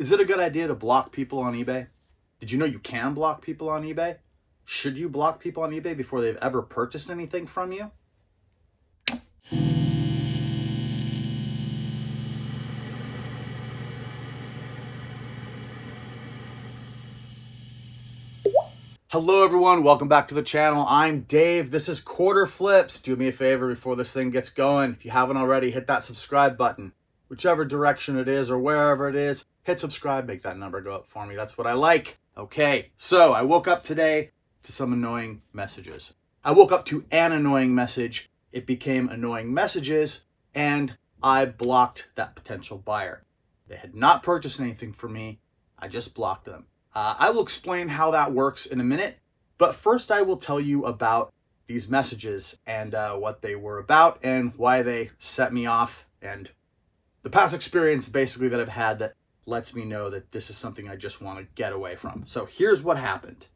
Is it a good idea to block people on eBay? Did you know you can block people on eBay? Should you block people on eBay before they've ever purchased anything from you? Hello everyone, welcome back to the channel. I'm Dave. This is Quarter Flips. Do me a favor before this thing gets going. If you haven't already, hit that subscribe button. Whichever direction it is or wherever it is, hit subscribe, make that number go up for me. That's what I like. Okay, so I woke up today to some annoying messages. I woke up to an annoying message. It became annoying messages, and I blocked that potential buyer. They had not purchased anything from me. I just blocked them. I will explain how that works in a minute, but first I will tell you about these messages and what they were about and why they set me off, and the past experience basically that I've had that lets me know that this is something I just want to get away from. So here's what happened.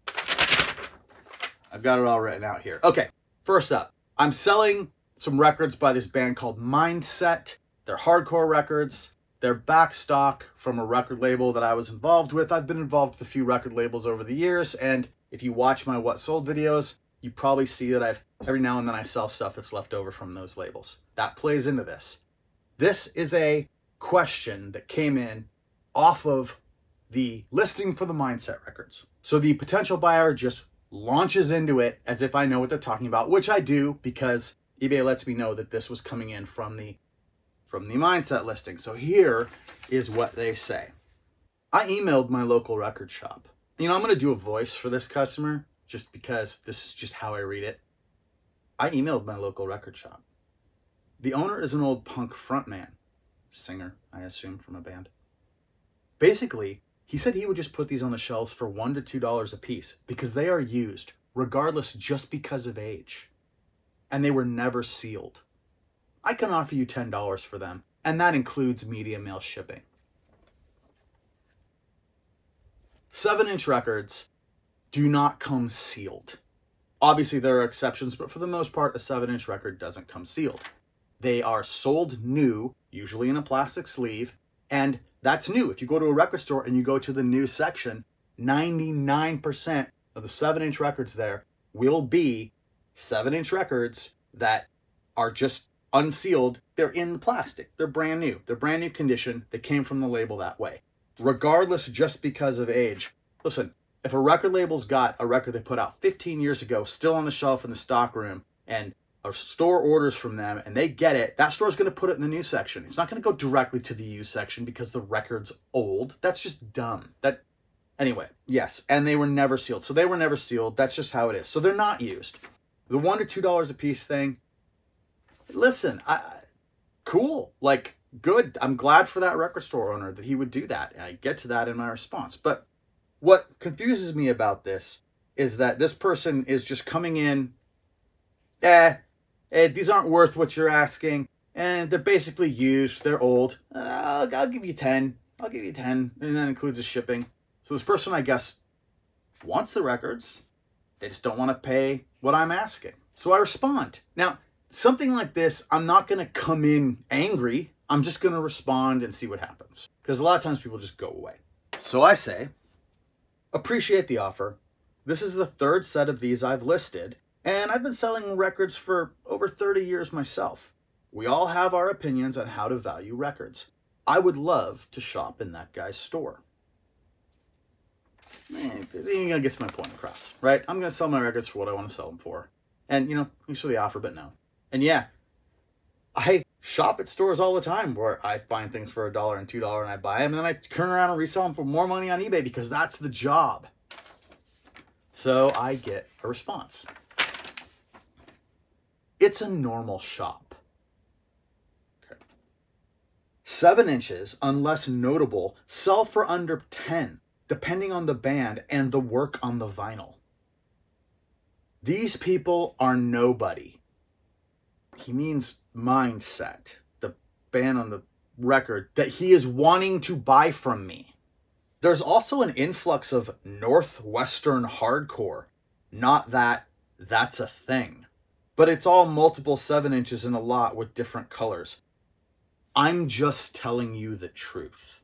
I've got it all written out here. Okay, first up, I'm selling some records by this band called Mindset. They're hardcore records. They're back stock from a record label that I was involved with. I've been involved with a few record labels over the years, and if you watch my What Sold videos, you probably see that every now and then I sell stuff that's left over from those labels. That plays into this. This is a question that came in off of the listing for the Mindset records. So the potential buyer just launches into it as if I know what they're talking about, which I do because eBay lets me know that this was coming in from the Mindset listing. So here is what they say. I emailed my local record shop. You know, I'm going to do a voice for this customer just because this is just how I read it. I emailed my local record shop. The owner is an old punk frontman, singer, I assume, from a band. Basically, he said he would just put these on the shelves for $1 to $2 a piece because they are used, regardless, just because of age. And they were never sealed. I can offer you $10 for them, and that includes media mail shipping. 7-inch records do not come sealed. Obviously, there are exceptions, but for the most part, a 7-inch record doesn't come sealed. They are sold new, usually in a plastic sleeve, and that's new. If you go to a record store and you go to the new section, 99% of the 7-inch records there will be 7-inch records that are just unsealed. They're in the plastic. They're brand new. They're brand new condition. They came from the label that way. Regardless, just because of age. Listen, if a record label's got a record they put out 15 years ago, still on the shelf in the stock room, and a store orders from them and they get it, that store's going to put it in the new section. It's not going to go directly to the used section because the record's old. That's just dumb. Anyway, yes, and they were never sealed. So they were never sealed. That's just how it is. So they're not used. The $1 to $2 a piece thing, listen, cool, like, good. I'm glad for that record store owner that he would do that. And I get to that in my response. But what confuses me about this is that this person is just coming in, these aren't worth what you're asking, and they're basically used, they're old. I'll give you 10. I'll give you 10, and that includes the shipping. So this person, I guess, wants the records. They just don't want to pay what I'm asking. So I respond. Now, something like this, I'm not going to come in angry. I'm just going to respond and see what happens. Because a lot of times people just go away. So I say, appreciate the offer. This is the third set of these I've listed, and I've been selling records for over 30 years myself. We all have our opinions on how to value records. I would love to shop in that guy's store. That gets my point across, right? I'm going to sell my records for what I want to sell them for. And, you know, thanks for the offer, but no. And yeah, I shop at stores all the time where I find things for $1 and $2 and I buy them, and then I turn around and resell them for more money on eBay because that's the job. So I get a response. It's a normal shop. Okay. 7 inches, unless notable, sell for under 10, depending on the band and the work on the vinyl. These people are nobody. He means Mindset, the band on the record that he is wanting to buy from me. There's also an influx of Northwestern hardcore. Not that that's a thing. But it's all multiple 7 inches in a lot with different colors. I'm just telling you the truth.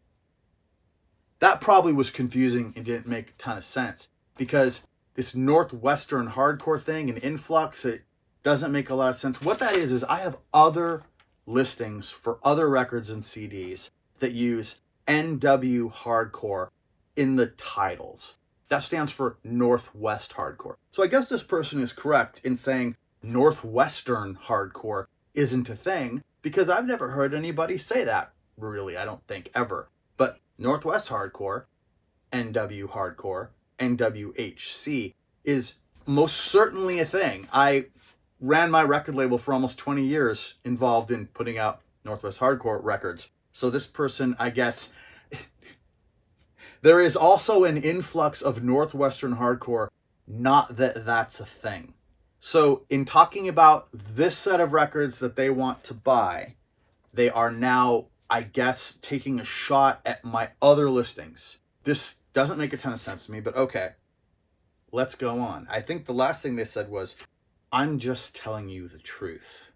That probably was confusing and didn't make a ton of sense, because this Northwestern hardcore thing and influx, it doesn't make a lot of sense. What that is I have other listings for other records and CDs that use NW hardcore in the titles. That stands for Northwest hardcore. So I guess this person is correct in saying Northwestern hardcore isn't a thing, because I've never heard anybody say that, really, I don't think, ever. But Northwest hardcore, NW hardcore, NWHC is most certainly a thing. I ran my record label for almost 20 years involved in putting out Northwest hardcore records. So this person, I guess, there is also an influx of Northwestern hardcore, not that that's a thing. So in talking about this set of records that they want to buy, they are now, I guess, taking a shot at my other listings. This doesn't make a ton of sense to me, but okay, let's go on. I think the last thing they said was, I'm just telling you the truth.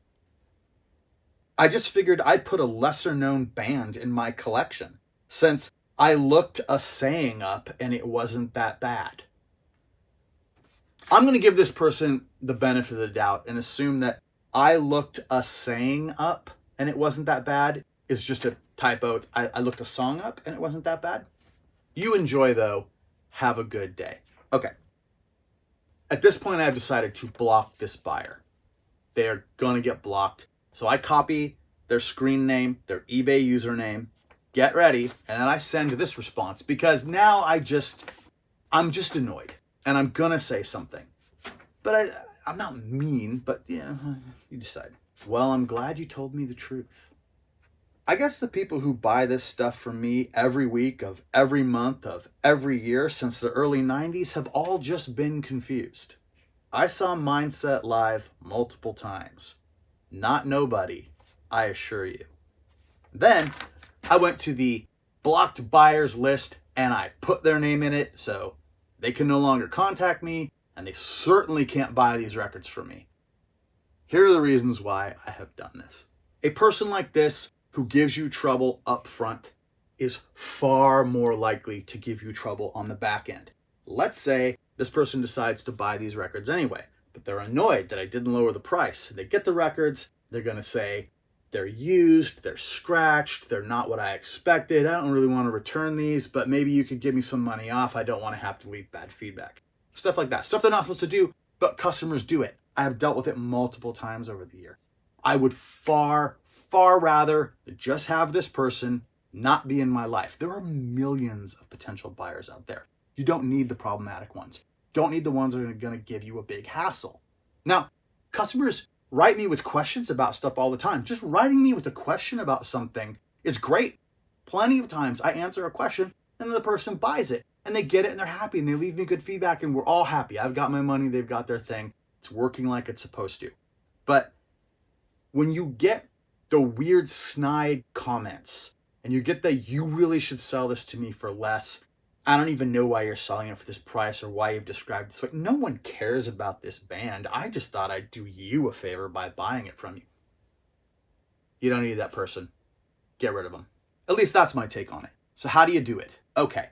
I just figured I'd put a lesser known band in my collection, since I looked a saying up and it wasn't that bad. I'm going to give this person the benefit of the doubt and assume that I looked a saying up and it wasn't that bad is just a typo. I looked a song up and it wasn't that bad. You enjoy, though. Have a good day. Okay. At this point, I've decided to block this buyer. They are going to get blocked. So I copy their screen name, their eBay username, get ready, and then I send this response, because now I'm just annoyed and I'm going to say something. But I'm not mean, but yeah, you decide. Well, I'm glad you told me the truth. I guess the people who buy this stuff from me every week of every month of every year since the early 90s have all just been confused. I saw Mindset live multiple times. Not nobody, I assure you. Then I went to the blocked buyers list and I put their name in it so they can no longer contact me, and they certainly can't buy these records from me. Here are the reasons why I have done this. A person like this who gives you trouble up front is far more likely to give you trouble on the back end. Let's say this person decides to buy these records anyway, but they're annoyed that I didn't lower the price. They get the records, they're going to say they're used, they're scratched, they're not what I expected. I don't really want to return these, but maybe you could give me some money off. I don't want to have to leave bad feedback. Stuff like that. Stuff they're not supposed to do, but customers do it. I have dealt with it multiple times over the year. I would far rather just have this person not be in my life. There are millions of potential buyers out there. You don't need the problematic ones. Don't need the ones that are going to give you a big hassle. Now, customers write me with questions about stuff all the time. Just writing me with a question about something is great. Plenty of times I answer a question and then the person buys it and they get it and they're happy and they leave me good feedback and we're all happy. I've got my money, they've got their thing. It's working like it's supposed to. But when you get the weird snide comments and you get that you really should sell this to me for less, I don't even know why you're selling it for this price or why you've described it this way. No one cares about this band. I just thought I'd do you a favor by buying it from you. You don't need that person. Get rid of them. At least that's my take on it. So how do you do it? Okay.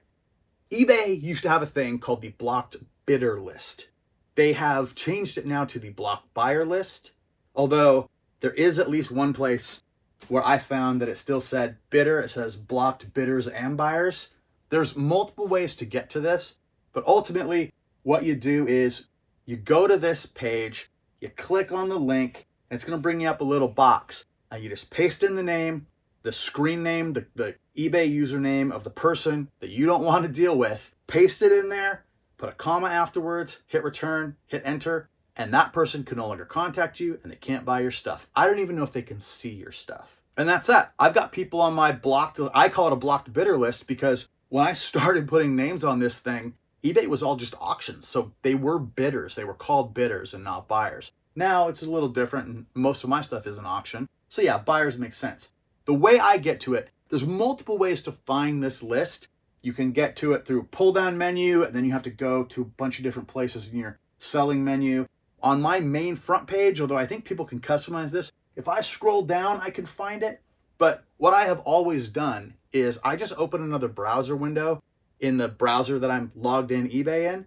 eBay used to have a thing called the blocked bidder list. They have changed it now to the blocked buyer list, although there is at least one place where I found that it still said bidder. It says blocked bidders and buyers. There's multiple ways to get to this, but ultimately what you do is you go to this page, you click on the link, and it's going to bring you up a little box. And you just paste in the name, the screen name, the eBay username of the person that you don't want to deal with, paste it in there, put a comma afterwards, hit return, hit enter, and that person can no longer contact you and they can't buy your stuff. I don't even know if they can see your stuff. And that's that. I've got people on my blocked, I call it a blocked bidder list, because when I started putting names on this thing, eBay was all just auctions. So they were bidders. They were called bidders and not buyers. Now it's a little different and most of my stuff is an auction. So yeah, buyers make sense. The way I get to it, there's multiple ways to find this list. You can get to it through pull down menu, and then you have to go to a bunch of different places in your selling menu. On my main front page, although I think people can customize this, if I scroll down, I can find it. But what I have always done is I just open another browser window in the browser that I'm logged in eBay in,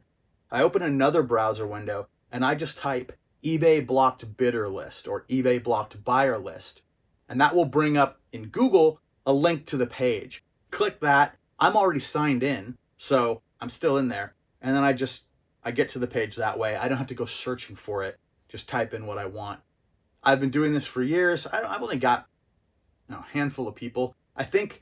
I open another browser window and I just type eBay blocked bidder list or eBay blocked buyer list. And that will bring up in Google a link to the page. Click that. I'm already signed in, so I'm still in there. And then I get to the page that way. I don't have to go searching for it. Just type in what I want. I've been doing this for years. I've only got a handful of people. I think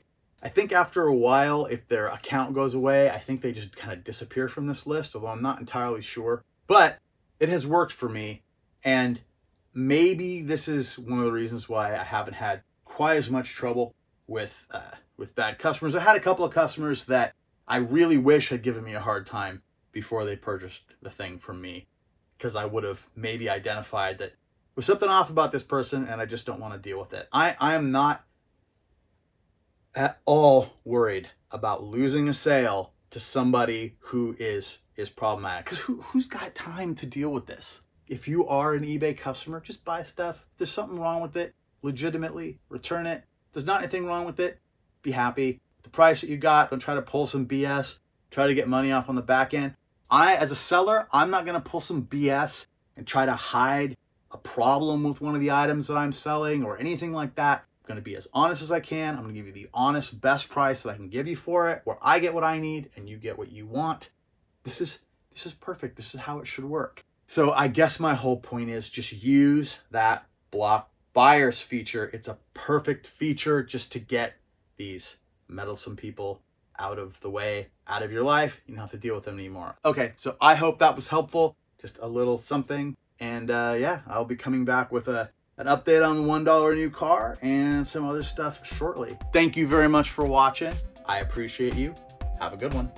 after a while, if their account goes away, I think they just kind of disappear from this list, although I'm not entirely sure. But it has worked for me, and maybe this is one of the reasons why I haven't had quite as much trouble with bad customers. I had a couple of customers that I really wish had given me a hard time before they purchased the thing from me, because I would have maybe identified that there's something off about this person and I just don't want to deal with it. I am not at all worried about losing a sale to somebody who is problematic, because who's got time to deal with this? If you are an eBay customer, just buy stuff. If there's something wrong with it, legitimately return it. If there's not anything wrong with it, be happy with the price that you got. Don't try to pull some BS, try to get money off on the back end. As a seller, I'm not going to pull some BS and try to hide a problem with one of the items that I'm selling or anything like that. I'm going to be as honest as I can. I'm going to give you the honest, best price that I can give you for it, where I get what I need and you get what you want. This is perfect. This is how it should work. So I guess my whole point is just use that block buyers feature. It's a perfect feature just to get these meddlesome people out of the way, out of your life. You don't have to deal with them anymore. Okay, so I hope that was helpful. Just a little something. And yeah, I'll be coming back with an update on the $1 new car and some other stuff shortly. Thank you very much for watching. I appreciate you. Have a good one.